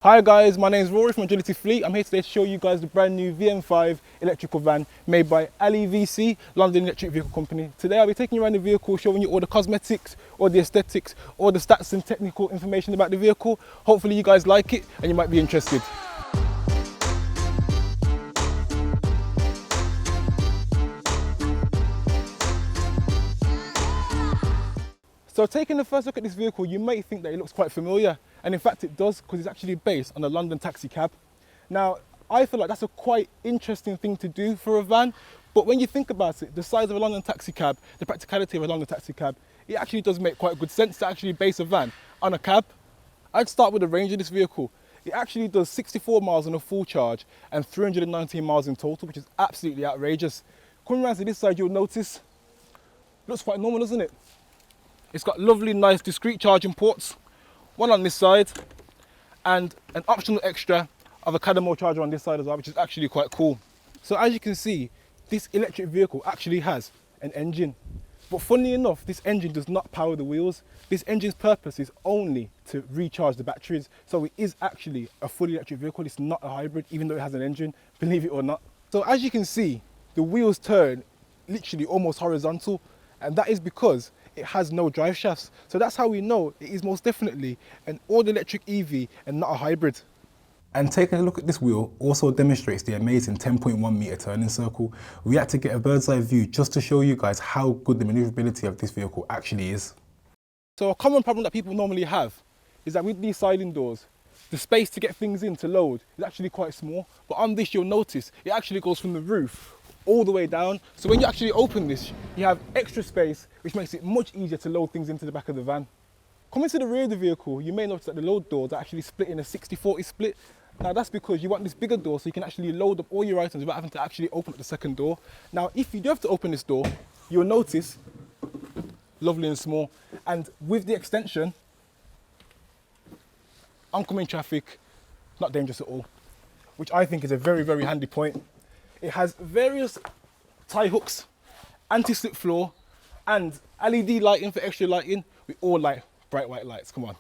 Hi guys, my name is Rory from Agility Fleet. I'm here today to show you guys the brand new VN5 electrical van made by LEVC, London Electric Vehicle Company. Today I'll be taking you around the vehicle, showing you all the cosmetics, all the aesthetics, all the stats and technical information about the vehicle. Hopefully you guys like it and you might be interested. So taking the first look at this vehicle, you may think that it looks quite familiar, and in fact it does, because it's actually based on a London taxi cab. Now, I feel like that's a quite interesting thing to do for a van, but when you think about it, the size of a London taxi cab, the practicality of a London taxi cab, it actually does make quite good sense to actually base a van on a cab. I'd start with the range of this vehicle. It actually does 64 miles on a full charge and 319 miles in total, which is absolutely outrageous. Coming around to this side, you'll notice, it looks quite normal, doesn't it? It's got lovely, nice, discrete charging ports, one on this side, and an optional extra of a Cadamo charger on this side as well, which is actually quite cool. So as you can see, this electric vehicle actually has an engine. But funnily enough, this engine does not power the wheels. This engine's purpose is only to recharge the batteries. So it is actually a fully electric vehicle. It's not a hybrid, even though it has an engine, believe it or not. So as you can see, the wheels turn literally almost horizontal, and that is because it has no drive shafts. So that's how we know it is most definitely an all-electric EV and not a hybrid. And taking a look at this wheel also demonstrates the amazing 10.1 meter turning circle. We had to get a bird's eye view just to show you guys how good the maneuverability of this vehicle actually is. So a common problem that people normally have is that with these sliding doors, the space to get things in to load is actually quite small. But on this, you'll notice it actually goes from the roof all the way down. So when you actually open this, you have extra space, which makes it much easier to load things into the back of the van. Coming to the rear of the vehicle, you may notice that the load doors are actually split in a 60-40 split. Now that's because you want this bigger door so you can actually load up all your items without having to actually open up the second door. Now, if you do have to open this door, you'll notice, lovely and small, and with the extension, oncoming traffic, not dangerous at all, which I think is a very, very handy point. It has various tie hooks, anti-slip floor, and LED lighting for extra lighting. We all like bright white lights, come on.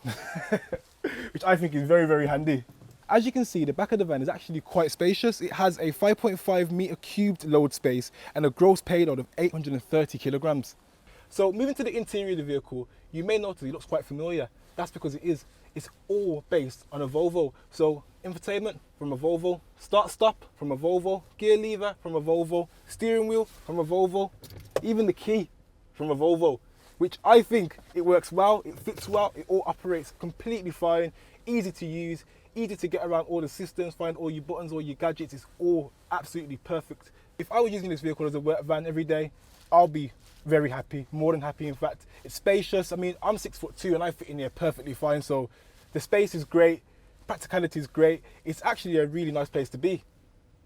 Which I think is very, very handy. As you can see, the back of the van is actually quite spacious. It has a 5.5 meter cubed load space and a gross payload of 830 kilograms. So moving to the interior of the vehicle, you may notice it looks quite familiar. That's because it is. It's all based on a Volvo. So infotainment from a Volvo, start stop from a Volvo, gear lever from a Volvo, steering wheel from a Volvo, even the key from a Volvo, which I think it works well, it fits well, it all operates completely fine, easy to use, easy to get around all the systems, find all your buttons, all your gadgets. It's all absolutely perfect. If I was using this vehicle as a work van every day, I'll be very happy, more than happy in fact. It's spacious. I mean, I'm 6'2" and I fit in here perfectly fine, so the space is great, practicality is great. It's actually a really nice place to be.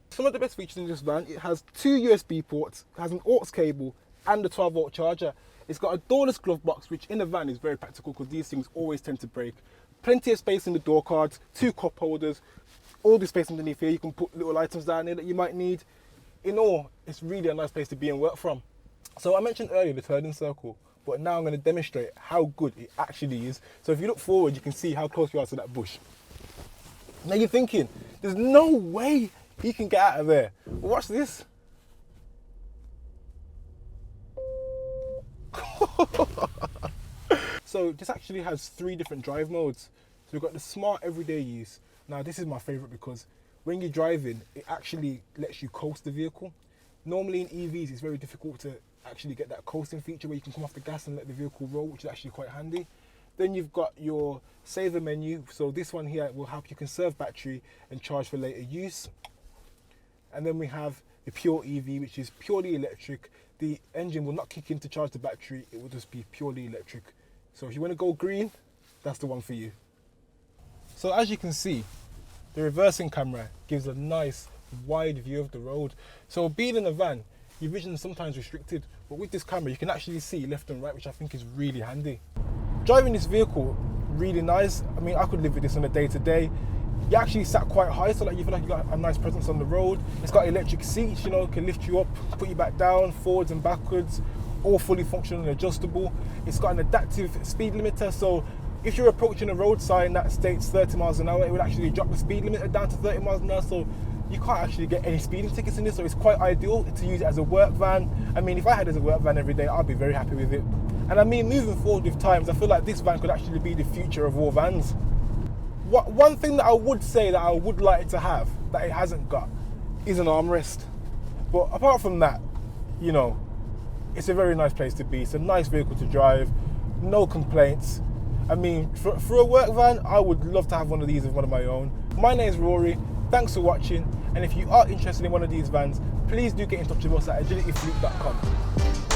Some of the best features in this van, it has 2 USB ports, it has an aux cable and a 12-volt charger. It's got a doorless glove box, which in a van is very practical because these things always tend to break. Plenty of space in the door cards, 2 cup holders, all the space underneath here. You can put little items down there that you might need. In all, it's really a nice place to be and work from. So I mentioned earlier the turning circle, but now I'm going to demonstrate how good it actually is. So if you look forward, you can see how close you are to that bush. Now you're thinking, there's no way he can get out of there. Well, watch this. So this actually has 3 different drive modes. So we've got the smart everyday use. Now this is my favorite because when you're driving, it actually lets you coast the vehicle. Normally in EVs, it's very difficult to actually get that coasting feature where you can come off the gas and let the vehicle roll, which is actually quite handy. Then you've got your saver menu. So this one here will help you conserve battery and charge for later use. And then we have the pure EV, which is purely electric. The engine will not kick in to charge the battery. It will just be purely electric. So if you want to go green, that's the one for you. So as you can see, the reversing camera gives a nice wide view of the road. So being in a van, your vision is sometimes restricted, but with this camera you can actually see left and right, which I think is really handy. Driving this vehicle, really nice. I mean, I could live with this on a day-to-day. You actually sat quite high, so that you feel like you got a nice presence on the road. It's got electric seats, you know, can lift you up, put you back down, forwards and backwards, all fully functional and adjustable. It's got an adaptive speed limiter, so if you're approaching a road sign that states 30 miles an hour, it would actually drop the speed limit down to 30 miles an hour, so you can't actually get any speeding tickets in this, so it's quite ideal to use it as a work van. I mean, if I had it as a work van every day, I'd be very happy with it. And I mean, moving forward with times, I feel like this van could actually be the future of all vans. One thing that I would say that I would like it to have, that it hasn't got, is an armrest. But apart from that, you know, it's a very nice place to be. It's a nice vehicle to drive, no complaints. I mean, for a work van, I would love to have one of these as one of my own. My name is Rory, thanks for watching, and if you are interested in one of these vans, please do get in touch with us at agilityfleet.com.